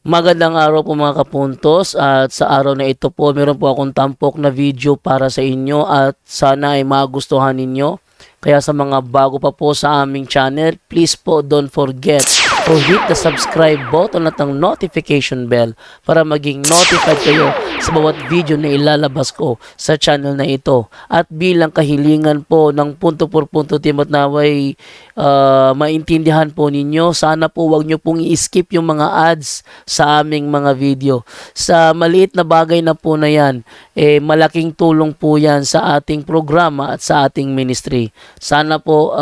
Magandang araw po mga kapuntos, at sa araw na ito po meron po akong tampok na video para sa inyo at sana ay magustuhan ninyo. Kaya sa mga bago pa po sa aming channel, please po don't forget to hit the subscribe button at ang notification bell para maging notified kayo sa bawat video na ilalabas ko sa channel na ito. At bilang kahilingan po ng punto por punto team at naway maintindihan po ninyo, sana po wag nyo pong i-skip yung mga ads sa aming mga video. Sa maliit na bagay na po na yan, malaking tulong po yan sa ating programa at sa ating ministry. Sana po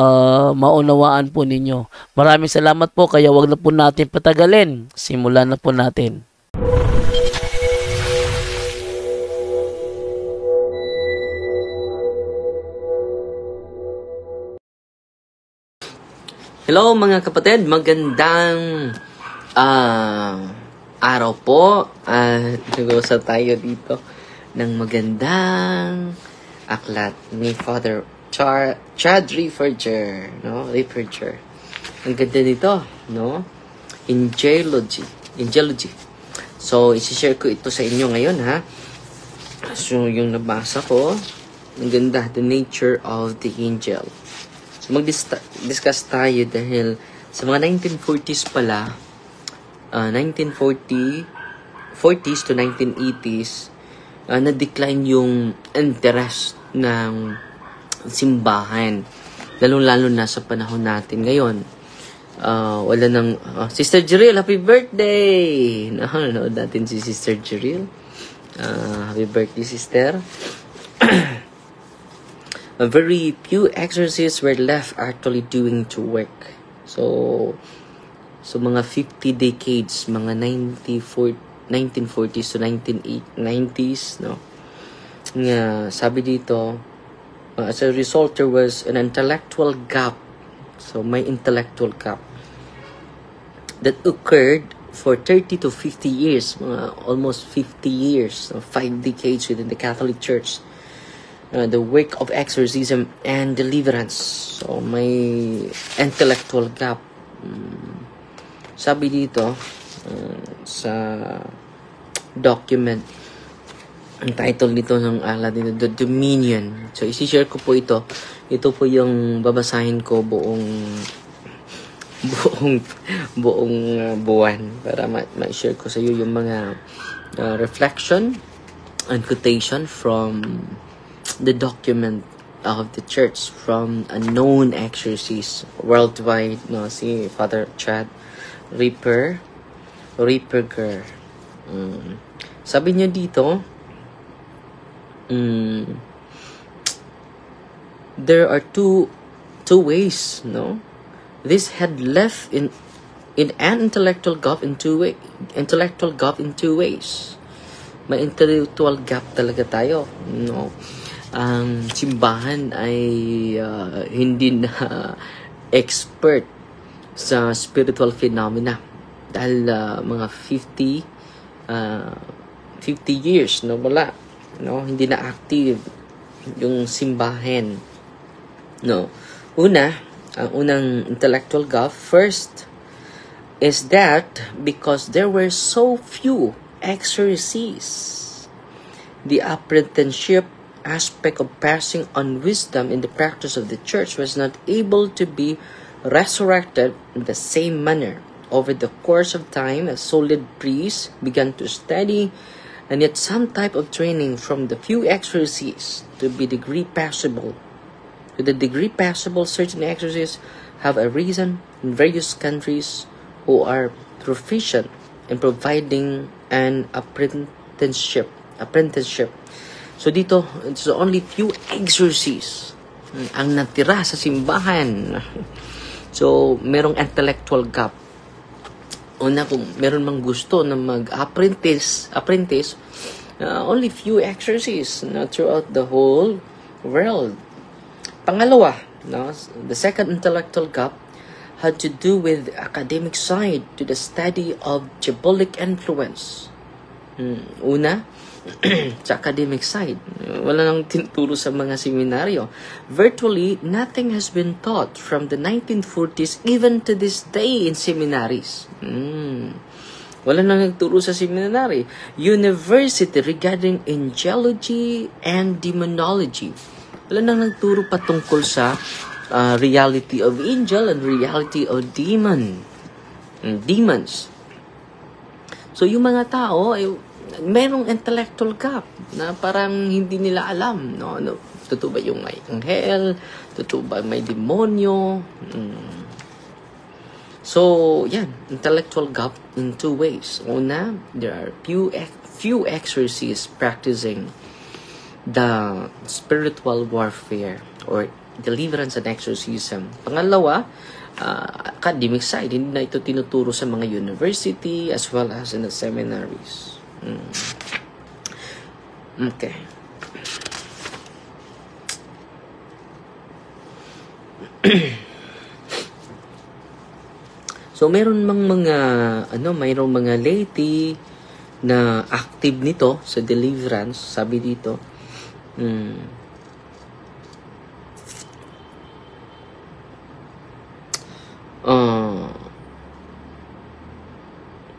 maunawaan po ninyo. Maraming salamat po, kaya wag na po natin patagalin. Simulan na po natin. Hello mga kapatid, magandang araw po. Nag-uusap tayo dito ng magandang aklat ni Father Chad Ripperger, no? Ripperger. Ang ganda nito, no? Angelology. So, isi-share ko ito sa inyo ngayon, ha? So, yung nabasa ko, ang ganda, The Nature of the Angel. So, mag-discuss tayo dahil sa mga 1940s pala, 1940s to 1980s, na-decline yung interest ng simbahan. Lalong-lalo na sa panahon natin ngayon. Wala nang, Sister Jeril, happy birthday! Nanonood natin si Sister Jeril. Happy birthday, sister. Very few exorcists were left actually doing to work. So mga 50 decades, mga 1940s to 1990s, no? Sabi dito, as a result, there was an intellectual gap. So may intellectual gap that occurred for 30 to 50 years, almost 50 years, 5 decades within the Catholic Church. The work of exorcism and deliverance. So, may intellectual gap. Sabi dito, sa document, ang title nito ng alat nito, The Dominion. So, isi-share ko po ito. Ito po yung babasahin ko buong buwan para ma-share ko sa iyo yung mga reflection and quotation from the document of the church from a known exorcist worldwide, no, si Father Chad Ripperger. Sabi niya dito, there are two ways, no? This had left in an intellectual gap in two ways. May intellectual gap talaga tayo, no? Ang simbahan ay hindi na expert sa spiritual phenomena dahil mga 50 years, no, wala, no, hindi na active yung simbahan, no. Ang unang intellectual gap first is that because there were so few exorcists, the apprenticeship aspect of passing on wisdom in the practice of the church was not able to be resurrected in the same manner. Over the course of time, a solid priest began to study and yet some type of training from the few exorcists to the degree possible. Certain exorcists have arisen in various countries who are proficient in providing an apprenticeship. So dito, it's only few exorcists ang natira sa simbahan. So, merong intellectual gap. Una, kung meron mang gusto na mag-apprentice, only few exorcists, throughout the whole world. Pangalawa, no, the second intellectual gap had to do with the academic side to the study of diabolic influence. Una, sa academic side, wala nang tinuturo sa mga seminaryo. Virtually, nothing has been taught from the 1940s even to this day in seminaries. Wala nang nagturo sa seminary. University regarding angelology and demonology. Wala nang nagturo patungkol sa reality of angel and reality of demons. So, yung mga tao, merong intellectual gap na parang hindi nila alam, no? Ano, totoo ba yung may anghel? Totoo ba may demonyo? So, yan, intellectual gap in two ways. Una, there are few exorcists practicing the spiritual warfare or deliverance and exorcism. Pangalawa, academic side, hindi na ito tinuturo sa mga university as well as in the seminaries. Okay. So, mayroong mga laity na active nito sa deliverance, sabi dito.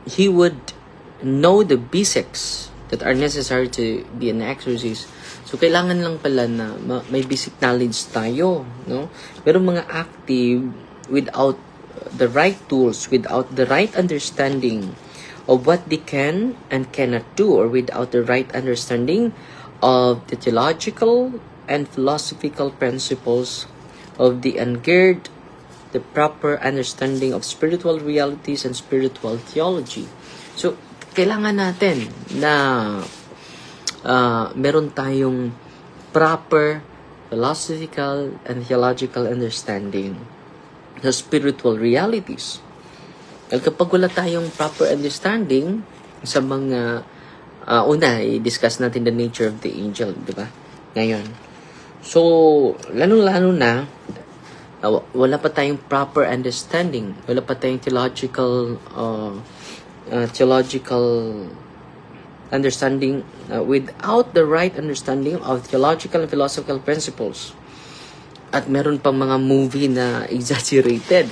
He would know the basics that are necessary to be an exorcist. So, kailangan lang pala na may basic knowledge tayo, no? Pero mga active without the right tools, without the right understanding of what they can and cannot do, or without the right understanding of the theological and philosophical principles of the ungeared, the proper understanding of spiritual realities and spiritual theology. So, kailangan natin na meron tayong proper philosophical and theological understanding sa spiritual realities. At kapag wala tayong proper understanding sa mga i-discuss natin the nature of the angel, di ba? Ngayon. So, lalong-lalo na wala pa tayong proper understanding, wala pa tayong theological understanding, without the right understanding of theological and philosophical principles. At meron pang mga movie na exaggerated.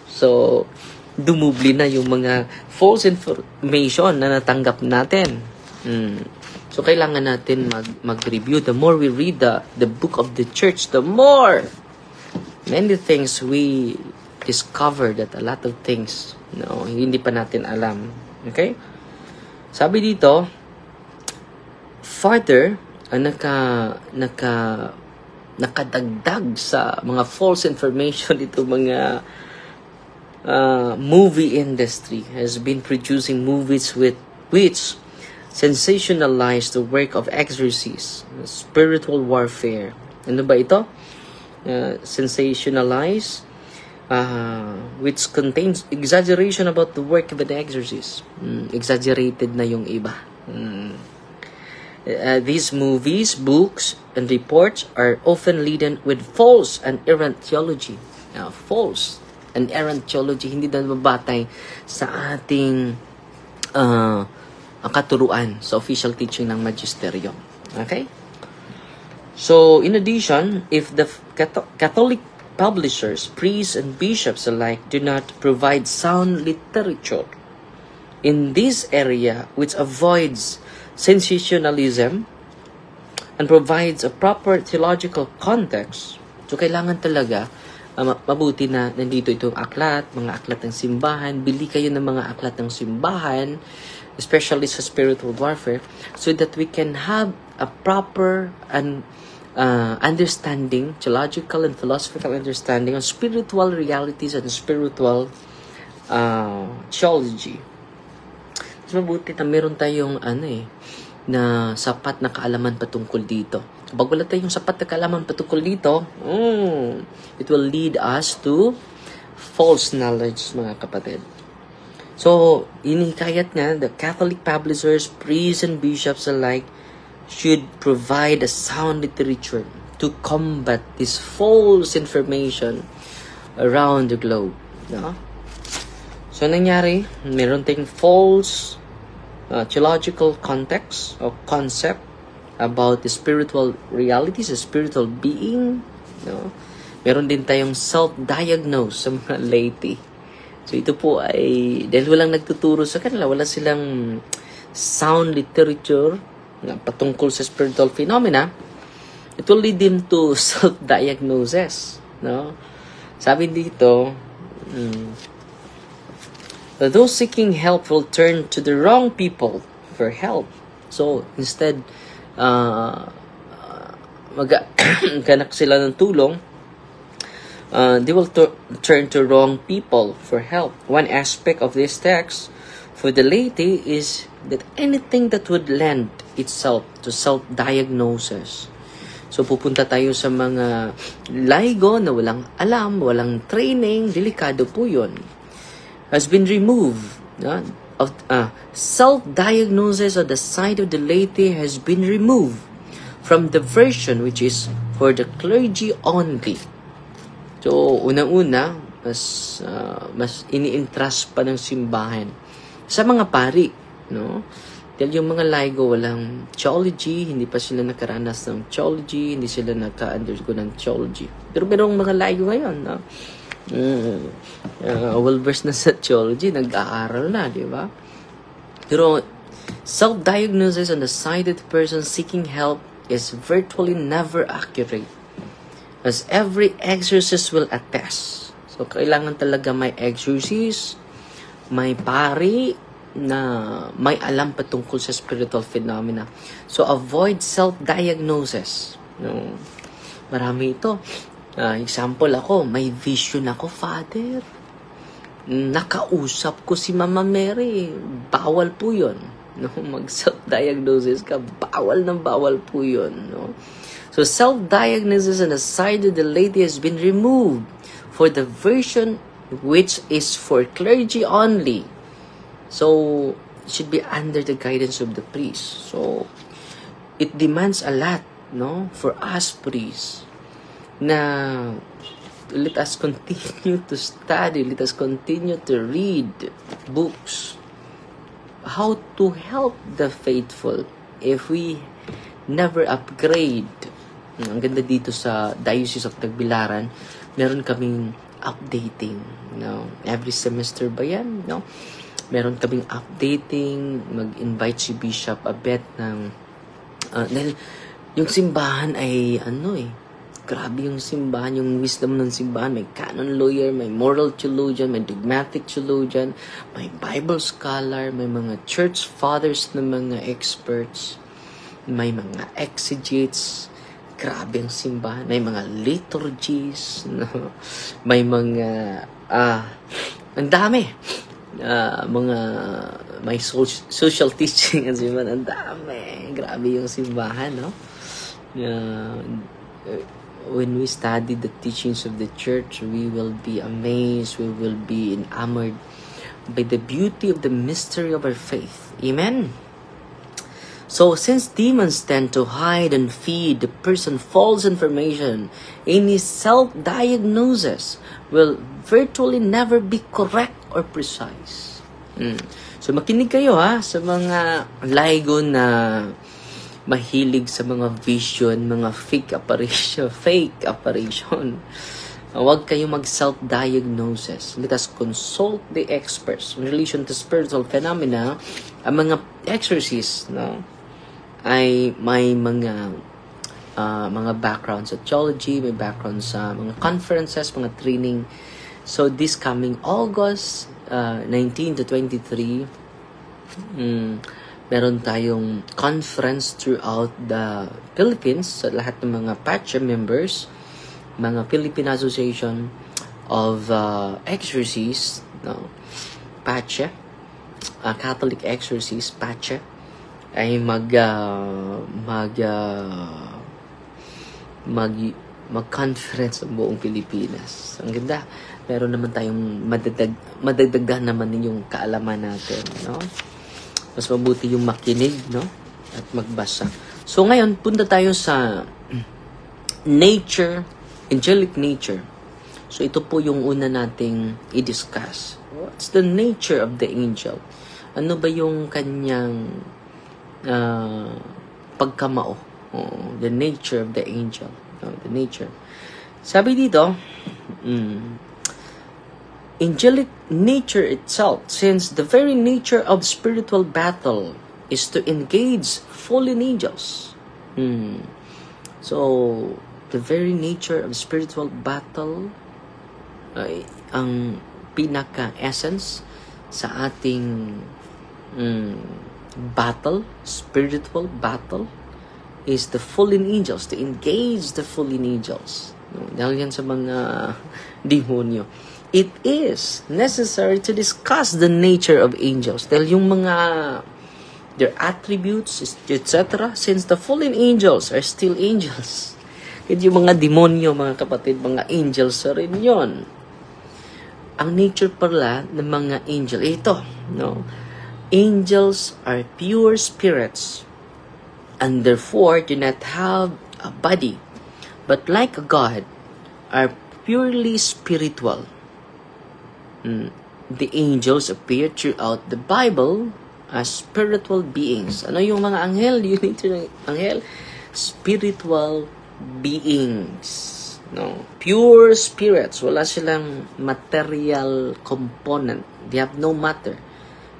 So, dumubli na yung mga false information na natanggap natin. So, kailangan natin mag-review. The more we read the book of the church, the more many things we discover that a lot of things, hindi pa natin alam. Okay? Sabi dito, further, nakadagdag sa mga false information dito, mga movie industry has been producing movies which sensationalize the work of exorcists, spiritual warfare. Ano ba ito? Sensationalize, which contains exaggeration about the work of an exorcist. Exaggerated na yung iba. These movies, books, and reports are often laden with false and errant theology. False and errant theology, hindi na mabatay sa ating katuruan sa official teaching ng magisterium. Okay? So, in addition, if the Catholic publishers, priests, and bishops alike do not provide sound literature in this area which avoids sensationalism and provides a proper theological context, so kailangan talaga mabuti na nandito itong aklat, mga aklat ng simbahan. Bili kayo ng mga aklat ng simbahan, especially sa spiritual warfare, so that we can have a proper and understanding, theological and philosophical understanding of spiritual realities and spiritual theology. So, mabuti na meron tayong na sapat na kaalaman patungkol dito. Kapag wala tayong sapat na kaalaman patungkol dito, it will lead us to false knowledge, mga kapatid. So, inihikayat nga, the Catholic publishers, priests, and bishops alike should provide a sound literature to combat this false information around the globe. No? So, nangyari, meron tayong false theological context or concept about the spiritual realities, the spiritual being. No? Meron din tayong self-diagnose sa mga laity So ito po ay, dahil walang nagtuturo sa kanila, wala silang sound literature na patungkol sa spiritual phenomena, it will lead them to self-diagnosis. No? Sabi dito, those seeking help will turn to the wrong people for help. So, instead, magkanak sila ng tulong, they will turn to wrong people for help. One aspect of this text for the laity is that anything that would lend itself to self-diagnosis. So, pupunta tayo sa mga laigo na walang alam, walang training, delikado po yun. Has been removed. Self-diagnosis on the side of the laity has been removed from the version which is for the clergy only. So, unang-una, mas ini-entrust pa ng simbahan sa mga pari, no? Dahil yung mga laigo walang theology, hindi pa sila nakaranas ng theology, hindi sila naka-undergo ng theology. Pero merong mga laigo ngayon, no? Well-versed na sa theology, nag-aaral na, di ba? Pero self-diagnosis on the side of the person seeking help is virtually never accurate, as every exorcist will attest. So, kailangan talaga may exorcist, may pari na may alam patungkol sa spiritual phenomena. So, avoid self-diagnosis. No? Marami ito. Example ako, may vision ako, Father. Nakausap ko si Mama Mary. Bawal po yun. No? Mag-self-diagnosis ka, bawal po yun. No? So, self-diagnosis on the side of the laity has been removed for the version which is for clergy only. So, it should be under the guidance of the priest. So, it demands a lot, no, for us priests na let us continue to study, let us continue to read books, how to help the faithful if we never upgrade. Ang ganda dito sa Diocese of Tagbilaran, meron kaming updating, no? Every semester ba yan, no? Meron kaming updating, mag-invite si Bishop Abet ng dahil yung simbahan ay grabe yung simbahan, yung wisdom ng simbahan, may canon lawyer, may moral theologian, may dogmatic theologian, may Bible scholar, may mga church fathers na mga experts, may mga exegetes. Grabe ang simbahan, may mga liturgies, no? May mga ang dami. May social teaching at simbahan, ang dami. Grabe yung simbahan, no? When we study the teachings of the church, we will be amazed, we will be enamored by the beauty of the mystery of our faith. Amen? So, since demons tend to hide and feed the person false information, any self-diagnosis will virtually never be correct or precise. So, makinig kayo sa mga laigo na mahilig sa mga vision, mga fake apparition. Huwag kayong mag-self-diagnosis. Let us consult the experts in relation to spiritual phenomena. Ang mga exorcists, no, ay may mga background sa theology, may background sa mga conferences, mga training. So, this coming August 19 to 23, meron tayong conference throughout the Philippines sa lahat ng mga PACHA members, mga Philippine Association of Exorcists, no? PACHA, Catholic Exorcists, PACHA, ay mag-conference sa buong Pilipinas. Ang ganda. Meron naman tayong madagdagan naman yung kaalaman natin, no? Mas mabuti yung makinig, no? At magbasa. So ngayon, punta tayo sa nature, angelic nature. So ito po yung una nating i-discuss. What's the nature of the angel? Ano ba yung kanyang pagkamao? The nature of the angel. The nature. Sabi dito, angelic nature itself, since the very nature of spiritual battle is to engage fallen angels. So, the very nature of spiritual battle ay ang pinaka-essence sa ating battle, spiritual battle, is the fallen angels, to engage the fallen angels. Dahil yan sa mga demonyo. It is necessary to discuss the nature of angels. Dahil yung mga, their attributes, etc. Since the fallen angels are still angels. At yung mga demonyo, mga kapatid, mga angels rin yon. Ang nature pala ng mga angel, ito, no? Angels are pure spirits and therefore do not have a body, but like a God, are purely spiritual. The angels appear throughout the Bible as spiritual beings. Ano yung mga anghel? Unit ng anghel? Spiritual beings. No, pure spirits. Wala silang material component. They have no matter.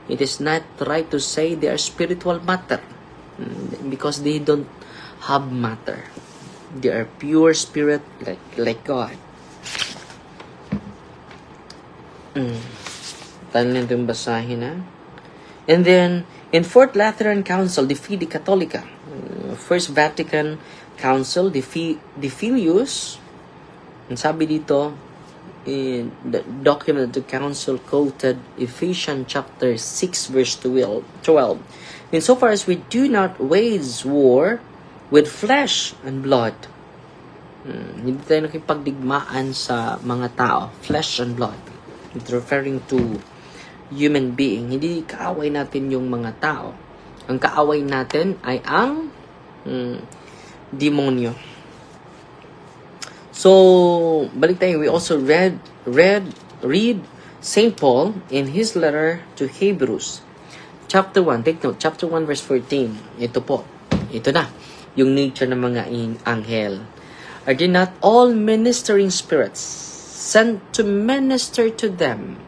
It is not right to say they are spiritual matter because they don't have matter. They are pure spirit like God. Tayo na ito yung basahin, ha? And then, in Fourth Lateran Council, the Fide Catholica, First Vatican Council, the Filius, ang sabi dito, in the document of the council quoted Ephesians chapter 6 verse 12. Insofar as we do not wage war with flesh and blood. Hindi tayo nakipagdigmaan sa mga tao, flesh and blood. It's referring to human being. Hindi kaaway natin yung mga tao. Ang kaaway natin ay ang demonyo. So, balik tayo. We also read St. Paul in his letter to Hebrews. Chapter 1. Take note. Chapter 1 verse 14. Ito po. Ito na. Yung nature ng mga anghel. Are they not all ministering spirits sent to minister to them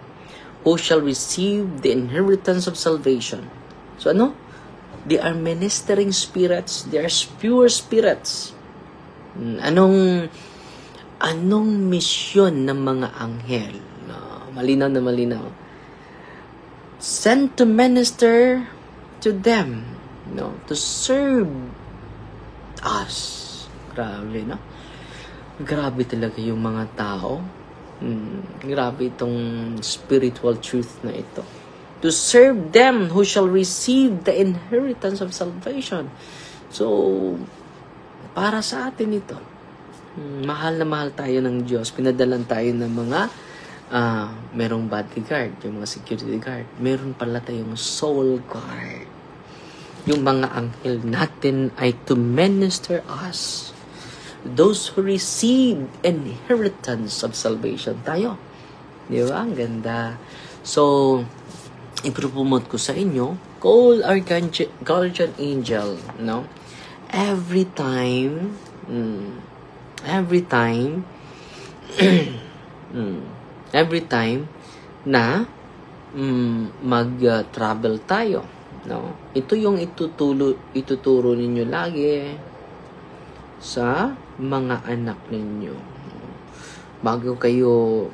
who shall receive the inheritance of salvation? So ano? They are ministering spirits. They are pure spirits. Anong misyon ng mga anghel? Malinaw na malinaw. Sent to minister to them. To serve us. Grabe, no? Grabe talaga yung mga tao. Grabe itong spiritual truth na ito. To serve them who shall receive the inheritance of salvation. So, para sa atin ito. Mahal na mahal tayo ng Diyos. Pinadalan tayo ng mga merong bodyguard, yung mga security guard. Meron pala tayong soul guard. Yung mga anghel natin ay to minister us. Those who receive inheritance of salvation. Tayo. Di ba? Ang ganda. So, ipropromote ko sa inyo, call our guardian angel, no? Every time na mag-travel tayo, no? Ito yung ituturo ninyo lagi sa mga anak ninyo. Bago kayo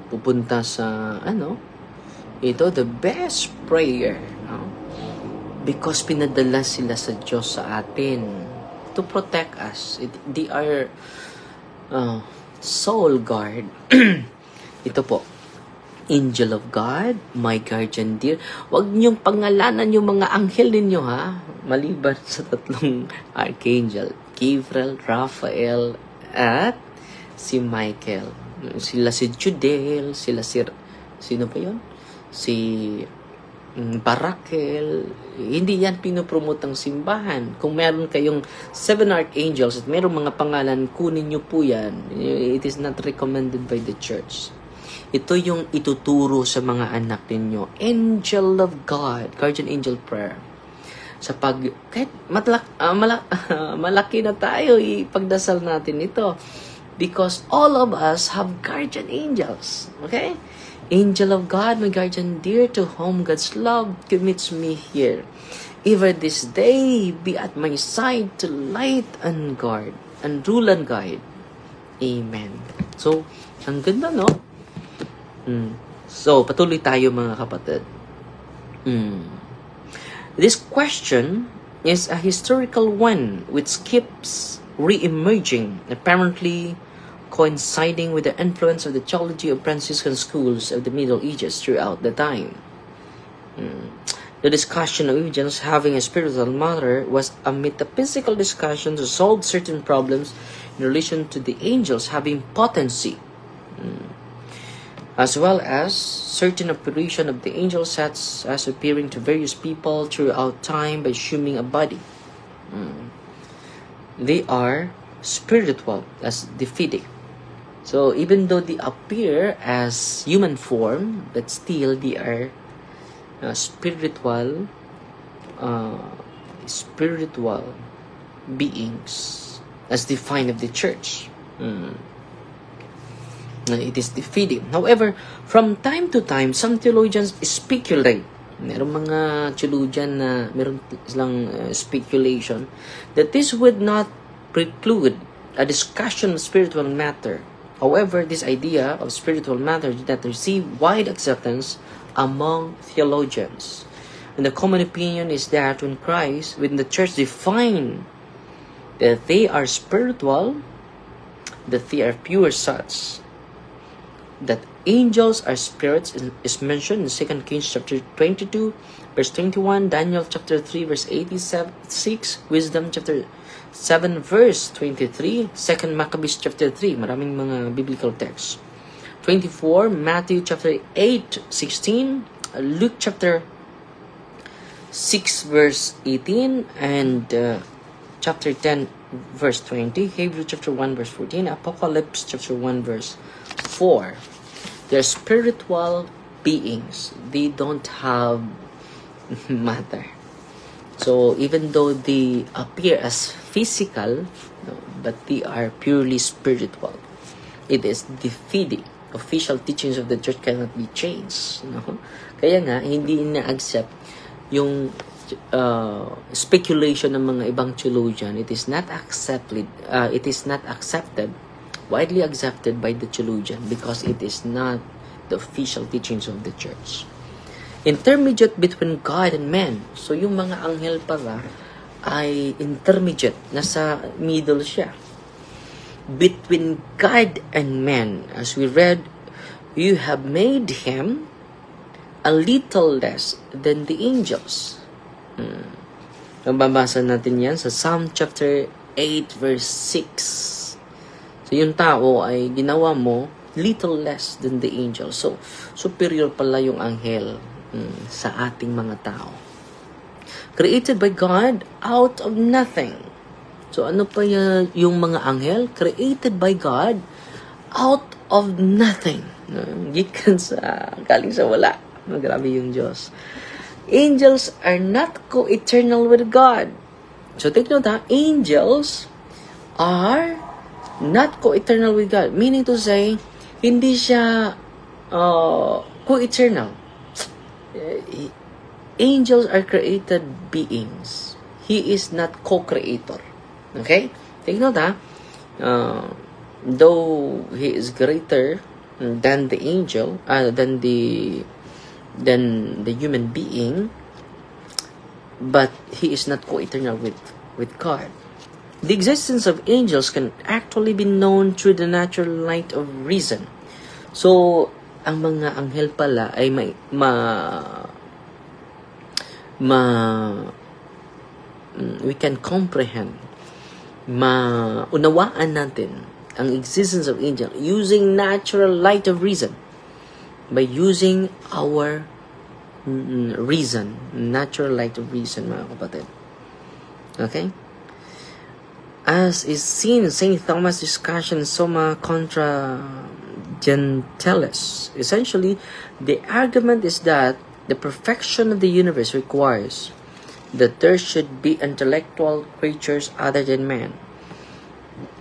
pupunta sa ito, the best prayer, no? Because pinadala sila sa Diyos sa atin to protect us. They are soul guard. Ito po, angel of God, my guardian dear. Huwag niyong pangalanan yung mga anghel ninyo, ha? Maliban sa tatlong archangel, Gabriel, Raphael, at si Michael. Sila si Judiel, sila si sino pa yun? Si Barakel. Hindi yan pinopromote ang simbahan. Kung meron kayong 7 archangels at meron mga pangalan, kunin nyo po yan. It is not recommended by the church. Ito yung ituturo sa mga anak ninyo. Angel of God, guardian angel prayer. Sa kahit malaki na tayo, ipagdasal natin ito. because all of us have guardian angels. Okay? Angel of God, my guardian dear, to whom God's love commits me here. Ever this day be at my side to light and guard, and rule and guide. Amen. So, ang ganda, no? So, patuloy tayo mga kapatid. This question is a historical one which keeps re-emerging, apparently coinciding with the influence of the theology of Franciscan schools of the Middle Ages throughout the time. The discussion of angels having a spiritual matter was a metaphysical discussion to solve certain problems in relation to the angels having potency, as well as certain operation of the angel sets as appearing to various people throughout time by assuming a body. They are spiritual as the fide. So even though they appear as human form, but still they are spiritual beings as defined of the church. It is the fide. However, from time to time, some theologians speculate. Merong mga theologian na meron silang speculation that this would not preclude a discussion of spiritual matter. However, this idea of spiritual matter did not receive wide acceptance among theologians. And the common opinion is that when the church defined that they are spiritual, that they are pure such, that angels are spirits is mentioned in 2 Kings chapter 22, verse 21, Daniel chapter 3, verse 86, Wisdom chapter 7 verse 23, 2 Maccabees chapter 3, maraming mga biblical texts. 24, Matthew chapter 8, 16, Luke chapter 6 verse 18, and chapter 10 verse 20, Hebrew chapter 1 verse 14, Apocalypse chapter 1 verse 4. They're spiritual beings. They don't have matter. So even though they appear as physical, but they are purely spiritual. It is the fide. Official teachings of the church cannot be changed. Kaya nga, hindi na-accept yung speculation ng mga ibang theologian. It is not accepted. Widely accepted by the theologian because it is not the official teachings of the church. Intermediate between God and man. So yung mga anghel pala ay intermediate, nasa middle siya. Between God and man, as we read, you have made him a little less than the angels. Nababasa natin yan sa Psalm chapter 8 verse 6. So yung tao ay ginawa mo little less than the angels. So superior pala yung anghel sa ating mga tao. Created by God out of nothing. So ano pa yung mga anghel? Created by God out of nothing. Galing sa wala. Grabe yung Diyos. Angels are not co-eternal with God. So take note ha, angels are not co-eternal with God. Meaning to say, hindi siya co-eternal. Angels are created beings. He is not co-creator. Okay? Take note ha. Though he is greater than the angel, than the human being, but he is not co-eternal with God. The existence of angels can actually be known through the natural light of reason. So, ang mga anghel pala ay we can comprehend, maunawaan natin ang existence of angel using natural light of reason, by using our reason, natural light of reason, mga kapatid. Okay? As is seen in St. Thomas' discussion Summa Contra Gentiles. Essentially, the argument is that the perfection of the universe requires that there should be intellectual creatures other than man.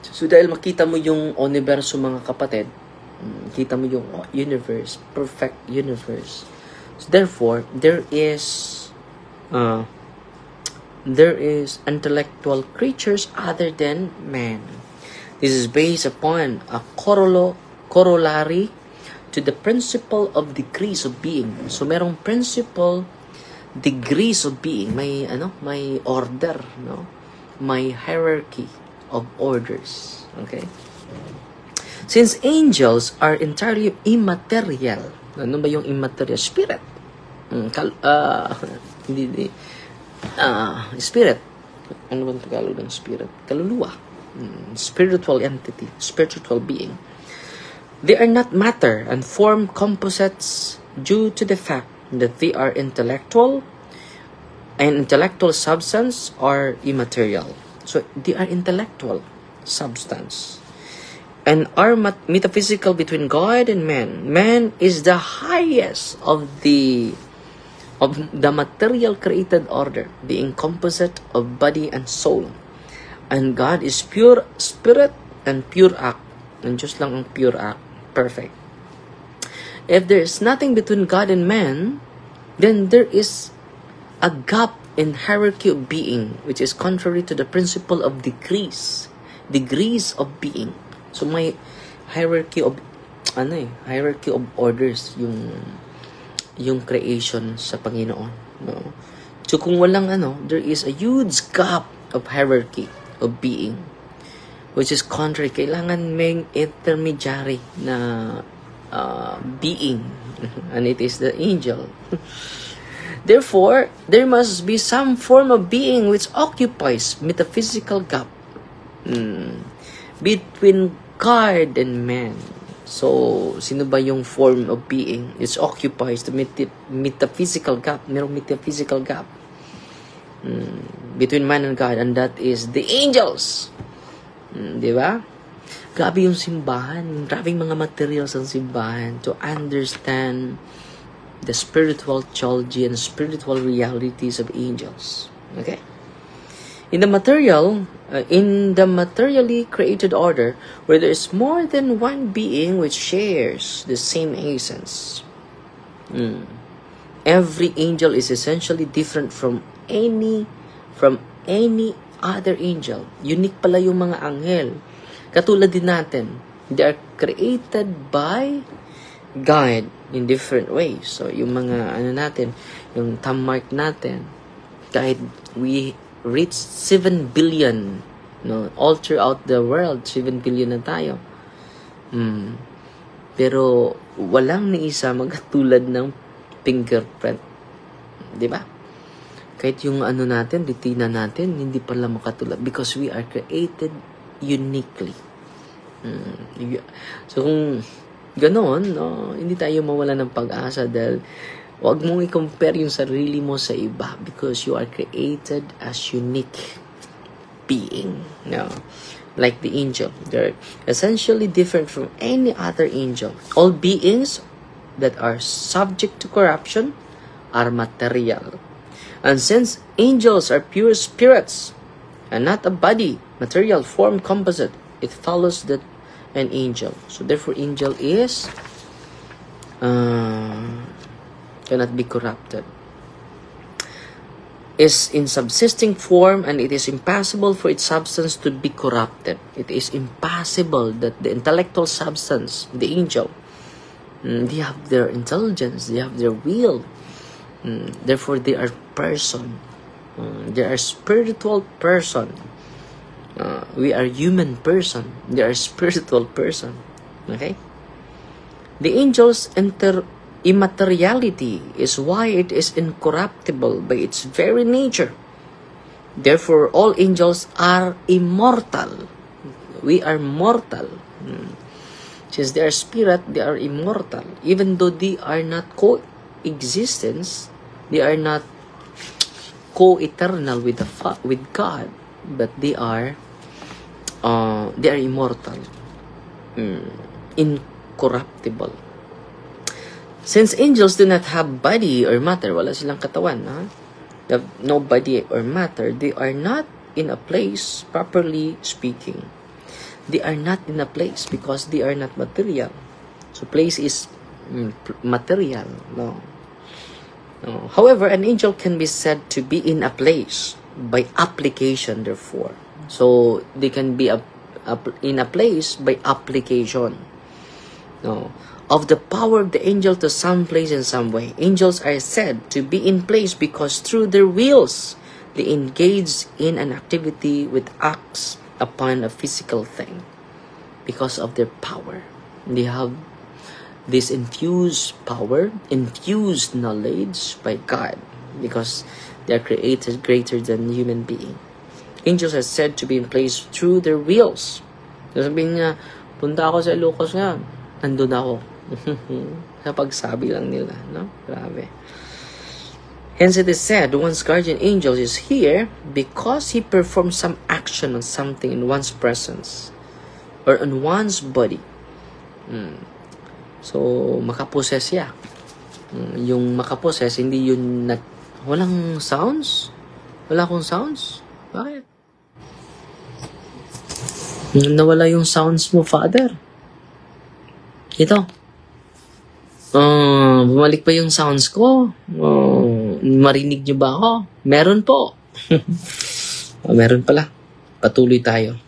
So dahil makita mo yung universo mga kapatid, kita mo yung universe, perfect universe. So therefore, there is intellectual creatures other than man. This is based upon a corollary to the principle of degrees of being. So merong principle, degrees of being, may order, no? May hierarchy of orders. Okay? Since angels are entirely immaterial. Ano ba yung immaterial? Spirit. Spirit. Ano ba ang Tagalog ng spirit? Kaluluwa. Spiritual entity. Spiritual being. They are not matter and form composites due to the fact that they are intellectual, and intellectual substance are immaterial. So they are intellectual substance and are metaphysical between God and man. Man is the highest of the material created order, being composite of body and soul. And God is pure spirit and pure act. And just lang ang pure act. Perfect. If there is nothing between God and man, then there is a gap in hierarchy of being, which is contrary to the principle of degrees of being. So may hierarchy of orders yung creation sa Panginoon, no? So kung walang there is a huge gap of hierarchy of being, which is contrary. Kailangan may intermediary na being, and it is the angel. Therefore, there must be some form of being which occupies metaphysical gap between God and man. So, sino ba yung form of being which occupies the metaphysical gap? Merong metaphysical gap between man and God, and that is the angels. Di ba? Grabe yung simbahan. Grabing mga materials ng simbahan to understand the spiritual theology and spiritual realities of angels. Okay? In the materially created order, where there is more than one being which shares the same essence, every angel is essentially different from any other angel. Unique pala yung mga anghel. Katulad din natin, they are created by God in different ways. So, yung mga natin, yung thumb mark natin, kahit we reach 7 billion, no, all throughout the world, 7 billion na tayo. Pero, walang ni isa magkatulad ng fingerprint. Di ba? Kahit yung natin, retina natin, hindi pala makatulad because we are created uniquely. So, kung ganoon, no, hindi tayo mawala ng pag-asa dahil wag mong i-compare yung sarili mo sa iba because you are created as unique being. No? Like the angel. They're essentially different from any other angel. All beings that are subject to corruption are material. And since angels are pure spirits and not a body, material, form, composite, it follows that an angel. So therefore, angel is cannot be corrupted. Is in subsisting form, and it is impossible for its substance to be corrupted. It is impossible that the intellectual substance, the angel, they have their intelligence, they have their will. Therefore, they are person. They are spiritual person. We are human person. They are spiritual person. Okay? The angel's immateriality is why it is incorruptible by its very nature. Therefore, all angels are immortal. We are mortal. Since they are spirit, they are immortal. Even though they are not co-existence, they are not co-eternal with God, but they are immortal, incorruptible. Since angels do not have body or matter, wala silang katawan, they have no body or matter, they are not in a place, properly speaking. they are not in a place because they are not material. So place is material. No. However, an angel can be said to be in a place by application, therefore. So they can be in a place by application. No. Of the power of the angel to some place in some way. Angels are said to be in place because through their wills, they engage in an activity with acts upon a physical thing. Because of their power. They have this infused power, infused knowledge by God. Because they are created greater than human being. Angels are said to be in place through their wills. Sabihin niya, punta ako sa Ilocos nga, nandun ako. Sa pagsabi lang nila, no? Grabe. Hence it is said, one's guardian angel is here because he performs some action on something in one's presence or on one's body. So, makaposes siya. Yung makaposes, hindi yun walang sounds? Wala akong sounds? Bakit? Nawala yung sounds mo, Father. Ito. Bumalik pa yung sounds ko. Marinig nyo ba ako? Meron po. Meron pala. Patuloy tayo.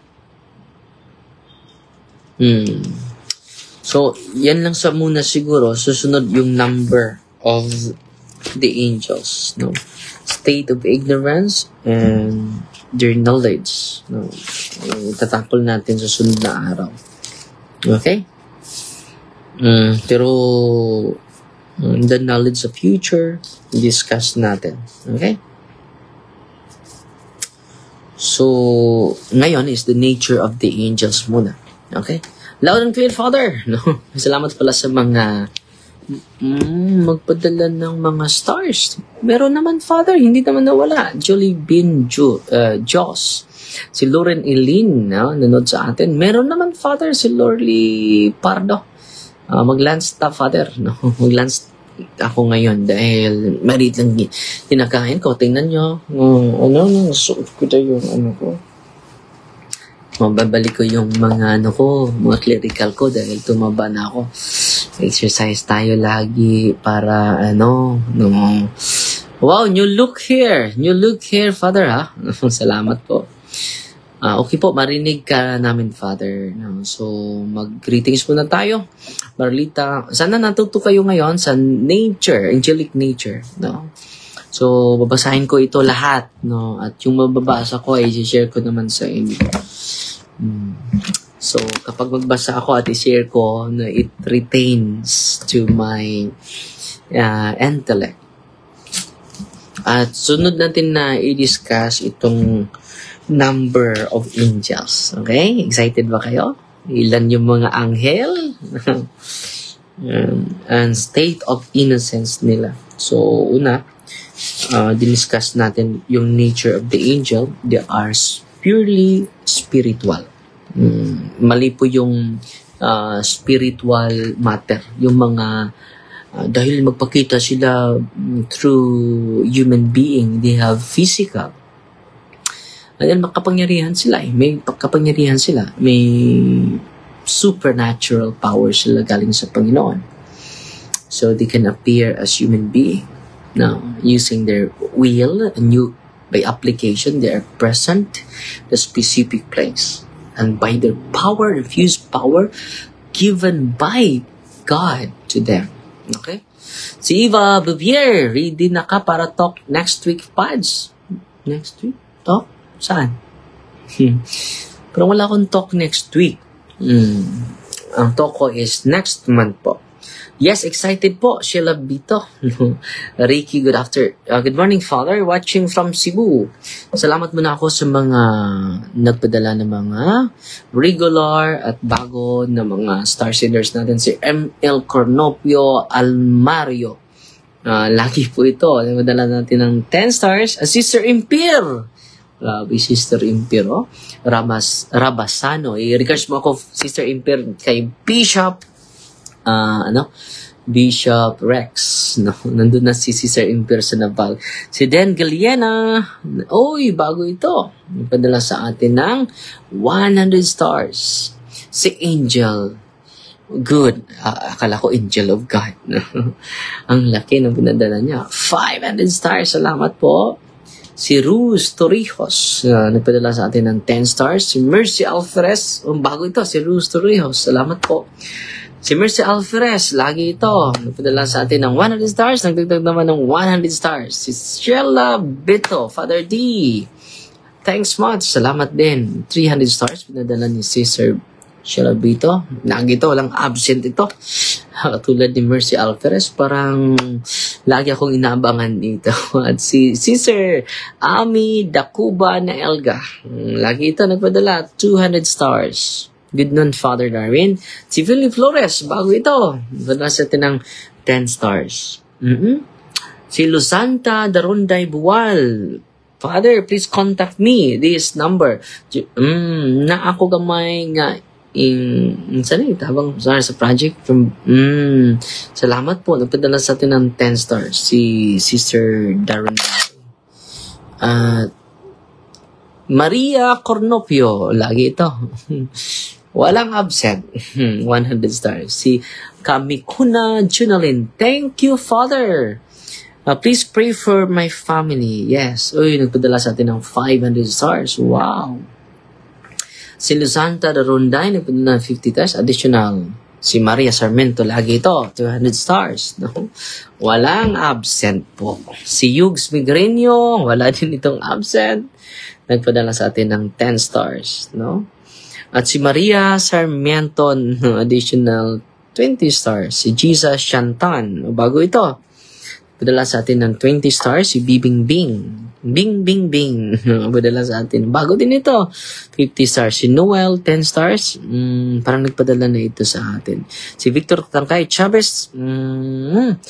So, yan lang sa muna siguro. Susunod yung number of the angels. No? State of ignorance and their knowledge. No? Itatapol natin sa sunod na araw. Okay? Pero the knowledge of future, discuss natin. Okay? So, ngayon is the nature of the angels muna. Okay? Loud and clear, Father. No? Salamat pala sa mga magpadala ng mga stars. Meron naman, Father. Hindi naman nawala. Jolie Bin Jos. Si Lauren Eileen, no? Nanood sa atin. Meron naman, Father. Si Lorly Pardo. Mag-lunch ta, Father. No? Mag-lunch ako ngayon dahil marit lang tinakain ko. Tingnan nyo. Suot ko na yung ko. Mababalik ko yung mga mga clerical ko dahil tumaba na ako. Exercise tayo lagi para Wow, new look here. New look here, Father, ha? Salamat po. Okay po, marinig ka namin, Father. No? So, mag-greetings muna tayo. Marlita, sana natuto kayo ngayon sa nature, angelic nature. No? So, babasahin ko ito lahat. No? At yung mababasa ko, ay i-share ko naman sa inyo. So, kapag magbasa ako at i-share ko, no, it retains to my intellect. At sunod natin na i-discuss itong number of angels. Okay? Excited ba kayo? Ilan yung mga anghel? And state of innocence nila. So, una, diniscuss natin yung nature of the angel. They are purely spiritual. Mali po yung spiritual matter. Yung mga dahil magpakita sila through human being, they have physical. Dahil makapangyarihan sila. May kapangyarihan sila. May supernatural power sila galing sa Panginoon. So they can appear as human being. Now, using their will and by application, they are present the specific place. And by their power, infused power, given by God to them. Okay? Si Eva Bouvier, ready na ka para talk next week, Pads? Next week? Talk? Saan? Pero wala akong talk next week. Ang talk ko is next month po. Yes, excited po. Sheila Bito. Ricky, good morning, Father. Watching from Cebu. Salamat muna ako sa mga nagpadala ng mga regular at bago na mga star senders natin. Si M.L. Cornopio Almario. Lagi po ito. Nagpadala natin ng 10 stars. Sister Impir. Grabe, Sister Impir. Rabasano. I-regards mo ako, Sister Impir, kay Bishop Bishop Rex, no? Nandun na si Cesar in person na bag. Si Den Galiena, oy, bago ito. Padala sa atin ng 100 stars. Si Angel, good. Akala ko Angel of God. Ang laki ng pinadala niya. 500 stars, salamat po. Si Ruz Torrijos, nagpadala sa atin ng 10 stars. Si Mercy Alferez, bago ito, si Ruz Torrijos, salamat po. Si Mercy Alferez, lagi ito. Nagpadala sa atin ng 100 stars. Nagdagdag naman ng 100 stars. Si Sheila Bito, Father D. Thanks much. Salamat din. 300 stars. Pinadala ni Sister Sheila Bito. Lagi ito. Walang absent ito. Katulad ni Mercy Alferez. Parang lagi akong inaabangan dito. At si Sister Ami Dacuba na Elga. Lagi ito. Nagpadala 200 stars. Good noon, Father Darwin. Si Philip Flores, bago ito. Padala sa atin ng 10 stars. Si Luzanta Daronday Buwal. Father, please contact me. This number. Na ako gamay nga saan tabang sa project. Salamat po. Nagpadala sa atin ng 10 stars. Si Sister Daronday. Maria Cornopio. Lagi ito. Walang absent. 100 stars. Si Kamikuna Junalin. Thank you, Father. Please pray for my family. Yes. Uy, nagpadala sa atin ng 500 stars. Wow. Si Luzanta Daronday, nagpadala ng 50 stars. Additional. Si Maria Sarmiento, lagi ito. 200 stars. No? Walang absent po. Si Yugs Migreño, wala din itong absent. Nagpadala sa atin ng 10 stars. No? At si Maria Sarmiento, additional 20 stars. Si Jesus Shantan, bago ito. Padala sa atin ng 20 stars. Si Bing Bing. Bing Bing Bing. Padala sa atin. Bago din ito. 50 stars. Si Noel, 10 stars. Parang nagpadala na ito sa atin. Si Victor Tangkay Chavez, 110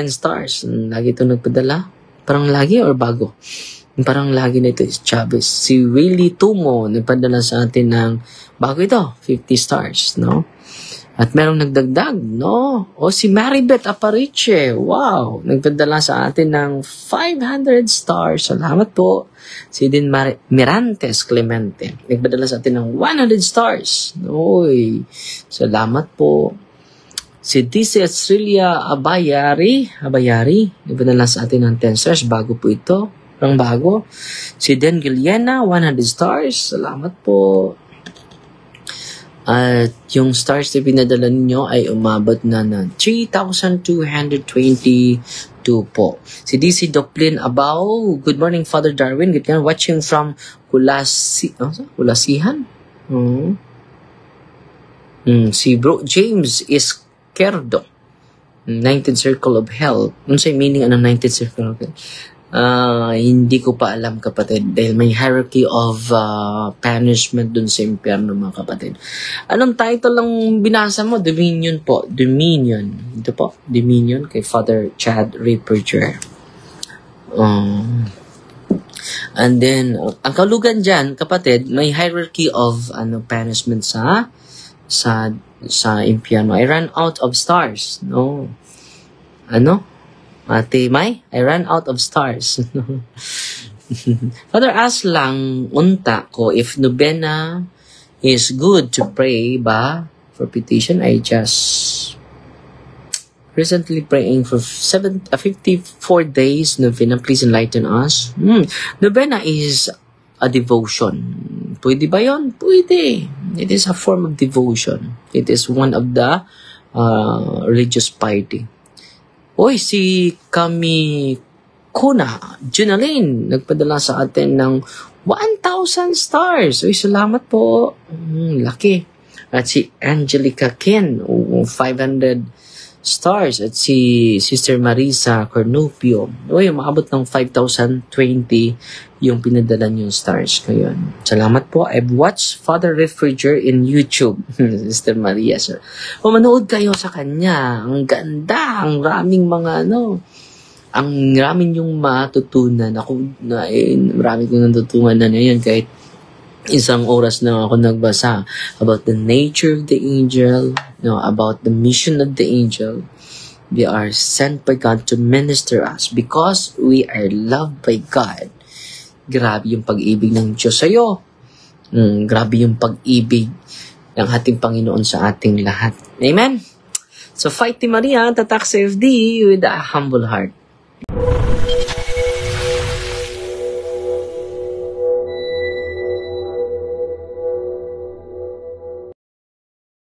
stars. Lagi ito nagpadala. Parang lagi or bago? Parang lagi na ito is Chavez. Si Willie Tumo, nagpadala sa atin ng, bago ito, 50 stars, no? At merong nagdagdag, no? O si Maribeth Apariche, wow! Nagpadala sa atin ng 500 stars. Salamat po. Si Din Mirantes Clemente, nagpadala sa atin ng 100 stars. Uy, salamat po. Si DC Australia Abayari, nagpadala sa atin ng 10 stars. Bago po ito. Parang bago. Si Den Giliena, 100 stars. Salamat po. At yung stars na pinadala ninyo ay umabot na ng 3,222 po. Si DC Doplin Abaw, good morning, Father Darwin. Good morning, watching from Kulasihan. Si Bro James Isquerdo, 19th Circle of Hell. Ano sa meaning ng 19th Circle of Hell? Hindi ko pa alam, kapatid, dahil may hierarchy of punishment dun sa impyerno, mga kapatid. Anong title lang binasa mo? Dominion po. Dominion. Ito po. Dominion kay Father Chad Ripperger. And then, ang kalugan dyan, kapatid, may hierarchy of punishment sa impyerno. I ran out of stars. No. Ate May, I ran out of stars. Father, ask lang unta ko if novena is good to pray ba for petition. I just recently praying for 54 days novena. Please enlighten us. Novena is a devotion. Pwede ba yun? Pwede. It is a form of devotion. It is one of the religious piety. Oy, si Kamikuna Junalin, nagpadala sa atin ng 1,000 stars. Uy, salamat po. Laki. At si Angelica Ken, 500 stars. At si Sister Marisa Cornupio, uy, umabot ng 5,020 yung pinadala niyong stars ngayon. Salamat po. I've watched Father Ripperger in YouTube. Sister Maria, sir. Manood kayo sa kanya. Ang ganda. Ang raming mga ang raming yung matutunan. Ako, marami kong natutunan na ngayon kahit isang oras na ako nagbasa about the nature of the angel, about the mission of the angel. We are sent by God to minister us because we are loved by God. Grabe yung pag-ibig ng Diyos sa'yo. Grabe yung pag-ibig ng ating Panginoon sa ating lahat. Amen? So, fight Team Maria, Tatak CFD with a humble heart.